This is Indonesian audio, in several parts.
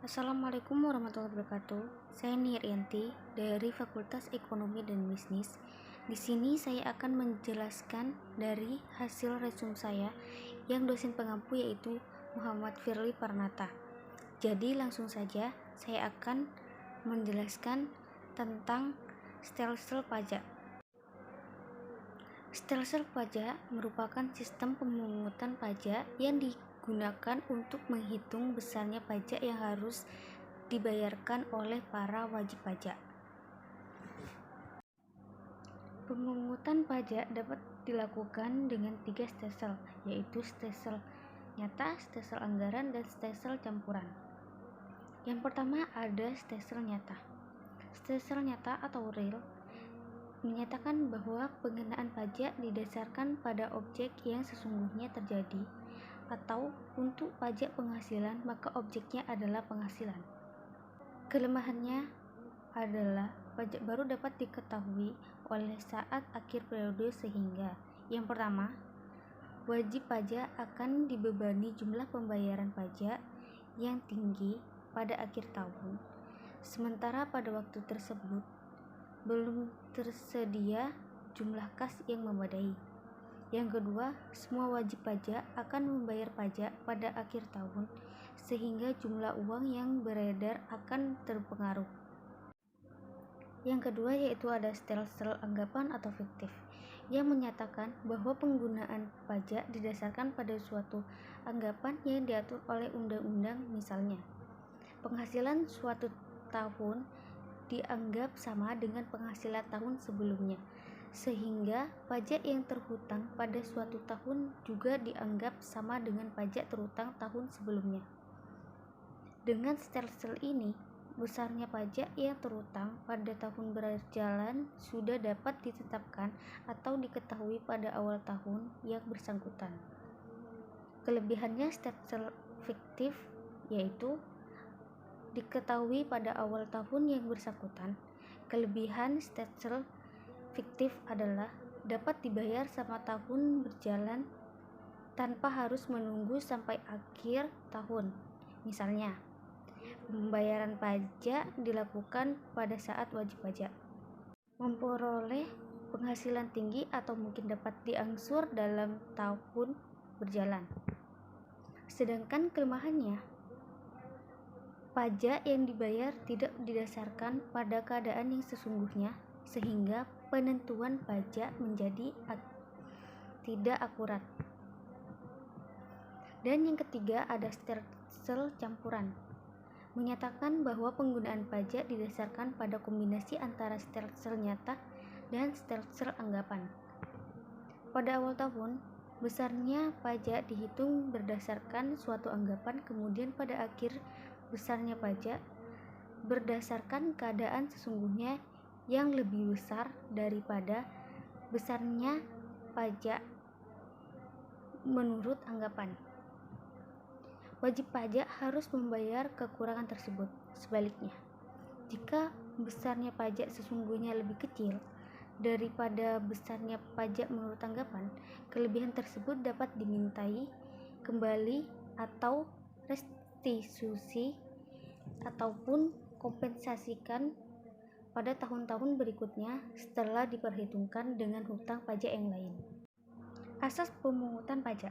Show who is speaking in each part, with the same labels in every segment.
Speaker 1: Assalamualaikum warahmatullahi wabarakatuh. Saya Nirianti dari Fakultas Ekonomi dan Bisnis. Di sini saya akan menjelaskan dari hasil resum saya yang dosen pengampu yaitu Muhammad Firly Parnata. Jadi langsung saja saya akan menjelaskan tentang stelsel pajak. Stelsel pajak merupakan sistem pemungutan pajak yang digunakan untuk menghitung besarnya pajak yang harus dibayarkan oleh para wajib pajak. Pemungutan pajak dapat dilakukan dengan 3 stelsel, yaitu stelsel nyata, stelsel anggaran, dan stelsel campuran. Yang pertama ada stelsel nyata. Stelsel nyata atau real menyatakan bahwa pengenaan pajak didasarkan pada objek yang sesungguhnya terjadi, atau untuk pajak penghasilan maka objeknya adalah penghasilan. Kelemahannya adalah pajak baru dapat diketahui oleh saat akhir periode sehingga yang pertama, wajib pajak akan dibebani jumlah pembayaran pajak yang tinggi pada akhir tahun, sementara pada waktu tersebut belum tersedia jumlah kas yang memadai. Yang kedua, semua wajib pajak akan membayar pajak pada akhir tahun sehingga jumlah uang yang beredar akan terpengaruh. Yang kedua yaitu ada stelsel anggapan atau fiktif yang menyatakan bahwa penggunaan pajak didasarkan pada suatu anggapan yang diatur oleh undang-undang. Misalnya, penghasilan suatu tahun dianggap sama dengan penghasilan tahun sebelumnya, sehingga pajak yang terhutang pada suatu tahun juga dianggap sama dengan pajak terhutang tahun sebelumnya. Dengan stelsel ini, besarnya pajak yang terhutang pada tahun berjalan sudah dapat ditetapkan atau diketahui pada awal tahun yang bersangkutan. Kelebihannya stelsel fiktif yaitu diketahui pada awal tahun yang bersangkutan. Kelebihan stelsel fiktif adalah dapat dibayar sama tahun berjalan tanpa harus menunggu sampai akhir tahun. Misalnya, pembayaran pajak dilakukan pada saat wajib pajak memperoleh penghasilan tinggi atau mungkin dapat diangsur dalam tahun berjalan. Sedangkan kelemahannya, pajak yang dibayar tidak didasarkan pada keadaan yang sesungguhnya sehingga penentuan pajak menjadi tidak akurat. Dan yang ketiga ada stelsel campuran, menyatakan bahwa penggunaan pajak didasarkan pada kombinasi antara stelsel nyata dan stelsel anggapan. Pada awal tahun, besarnya pajak dihitung berdasarkan suatu anggapan, kemudian pada akhir besarnya pajak berdasarkan keadaan sesungguhnya yang lebih besar daripada besarnya pajak menurut anggapan. Wajib pajak harus membayar kekurangan tersebut. Sebaliknya, jika besarnya pajak sesungguhnya lebih kecil daripada besarnya pajak menurut anggapan, kelebihan tersebut dapat dimintai kembali atau restitusi ataupun kompensasikan pada tahun-tahun berikutnya setelah diperhitungkan dengan hutang pajak yang lain. Asas pemungutan pajak.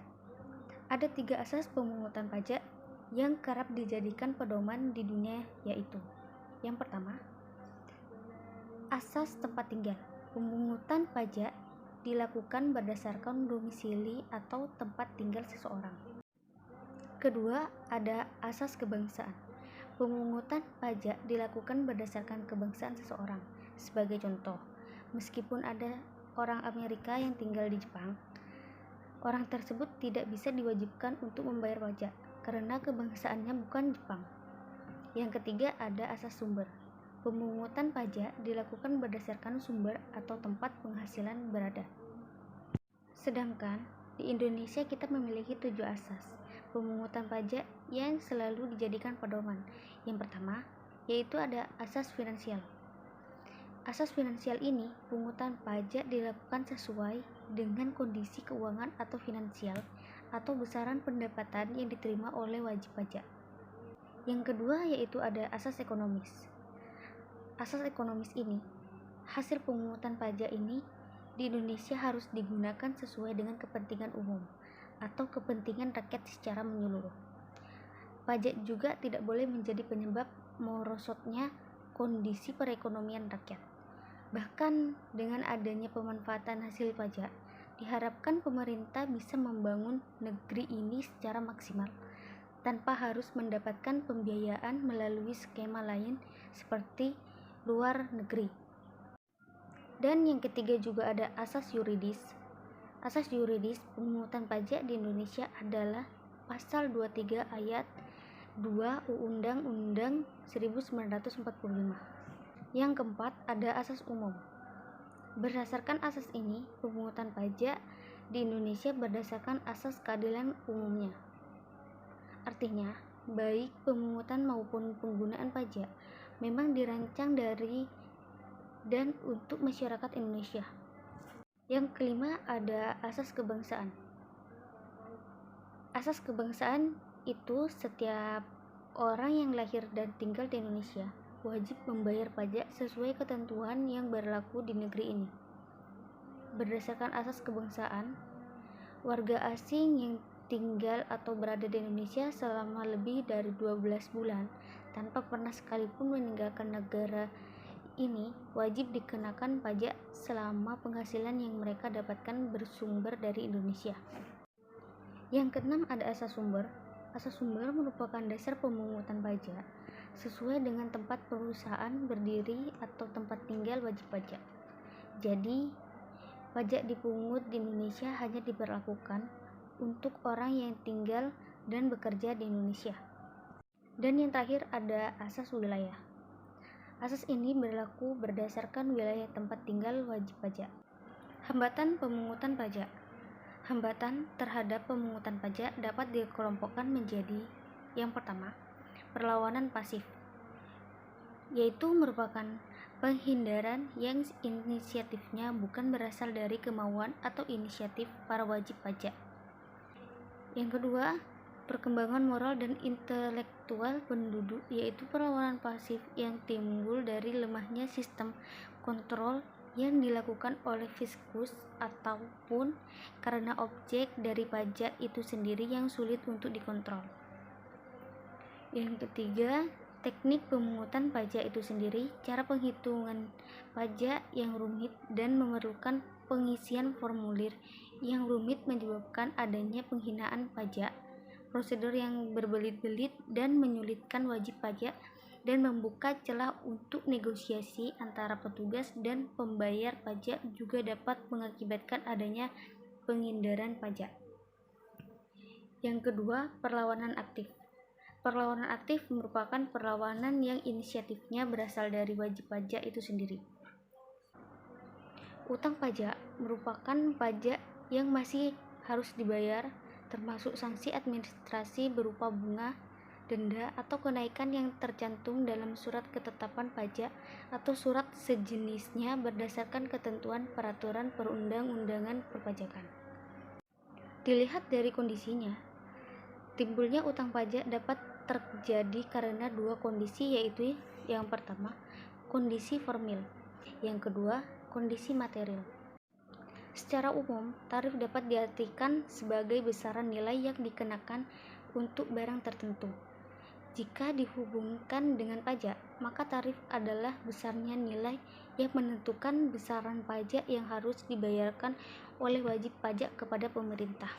Speaker 1: Ada 3 asas pemungutan pajak yang kerap dijadikan pedoman di dunia, yaitu yang pertama, asas tempat tinggal. Pemungutan pajak dilakukan berdasarkan domisili atau tempat tinggal seseorang. Kedua, ada asas kebangsaan. Pemungutan pajak dilakukan berdasarkan kebangsaan seseorang. Sebagai contoh, meskipun ada orang Amerika yang tinggal di Jepang, orang tersebut tidak bisa diwajibkan untuk membayar pajak karena kebangsaannya bukan Jepang. Yang ketiga ada asas sumber. Pemungutan pajak dilakukan berdasarkan sumber atau tempat penghasilan berada. Sedangkan di Indonesia kita memiliki 7 asas pemungutan pajak yang selalu dijadikan pedoman. Yang pertama, yaitu ada asas finansial. Asas finansial ini, pungutan pajak dilakukan sesuai dengan kondisi keuangan atau finansial atau besaran pendapatan yang diterima oleh wajib pajak. Yang kedua yaitu ada asas ekonomis. Asas ekonomis ini, hasil pemungutan pajak ini di Indonesia harus digunakan sesuai dengan kepentingan umum atau kepentingan rakyat secara menyeluruh. Pajak juga tidak boleh menjadi penyebab merosotnya kondisi perekonomian rakyat. Bahkan dengan adanya pemanfaatan hasil pajak, diharapkan pemerintah bisa membangun negeri ini secara maksimal tanpa harus mendapatkan pembiayaan melalui skema lain seperti luar negeri. Dan yang ketiga juga ada asas yuridis. Asas yuridis pemungutan pajak di Indonesia adalah pasal 23 ayat 2 Undang-Undang 1945. Yang keempat ada asas umum. Berdasarkan asas ini, pemungutan pajak di Indonesia berdasarkan asas keadilan umumnya. Artinya, baik pemungutan maupun penggunaan pajak memang dirancang dari dan untuk masyarakat Indonesia. Yang kelima ada asas kebangsaan. Asas kebangsaan itu setiap orang yang lahir dan tinggal di Indonesia wajib membayar pajak sesuai ketentuan yang berlaku di negeri ini. Berdasarkan asas kebangsaan, warga asing yang tinggal atau berada di Indonesia selama lebih dari 12 bulan tanpa pernah sekalipun meninggalkan negara ini wajib dikenakan pajak selama penghasilan yang mereka dapatkan bersumber dari Indonesia. Yang keenam ada asas sumber. Asas sumber merupakan dasar pemungutan pajak sesuai dengan tempat perusahaan berdiri atau tempat tinggal wajib pajak. Jadi, pajak dipungut di Indonesia hanya diberlakukan untuk orang yang tinggal dan bekerja di Indonesia. Dan yang terakhir ada asas wilayah. Asas ini berlaku berdasarkan wilayah tempat tinggal wajib pajak. Hambatan pemungutan pajak. Hambatan terhadap pemungutan pajak dapat dikelompokkan menjadi: yang pertama, perlawanan pasif, yaitu merupakan penghindaran yang inisiatifnya bukan berasal dari kemauan atau inisiatif para wajib pajak. Yang kedua, perkembangan moral dan intelektual penduduk, yaitu perlawanan pasif yang timbul dari lemahnya sistem kontrol yang dilakukan oleh fiskus ataupun karena objek dari pajak itu sendiri yang sulit untuk dikontrol. Yang ketiga, teknik pemungutan pajak itu sendiri, cara penghitungan pajak yang rumit dan memerlukan pengisian formulir yang rumit menyebabkan adanya penghinaan pajak, prosedur yang berbelit-belit dan menyulitkan wajib pajak, dan membuka celah untuk negosiasi antara petugas dan pembayar pajak juga dapat mengakibatkan adanya penghindaran pajak. Yang kedua, perlawanan aktif. Perlawanan aktif merupakan perlawanan yang inisiatifnya berasal dari wajib pajak itu sendiri. Utang pajak merupakan pajak yang masih harus dibayar, termasuk sanksi administrasi berupa bunga, denda, atau kenaikan yang tercantum dalam surat ketetapan pajak atau surat sejenisnya berdasarkan ketentuan peraturan perundang-undangan perpajakan. Dilihat dari kondisinya, timbulnya utang pajak dapat terjadi karena dua kondisi, yaitu yang pertama, kondisi formil, yang kedua, kondisi material. Secara umum, tarif dapat diartikan sebagai besaran nilai yang dikenakan untuk barang tertentu. Jika dihubungkan dengan pajak, maka tarif adalah besarnya nilai yang menentukan besaran pajak yang harus dibayarkan oleh wajib pajak kepada pemerintah.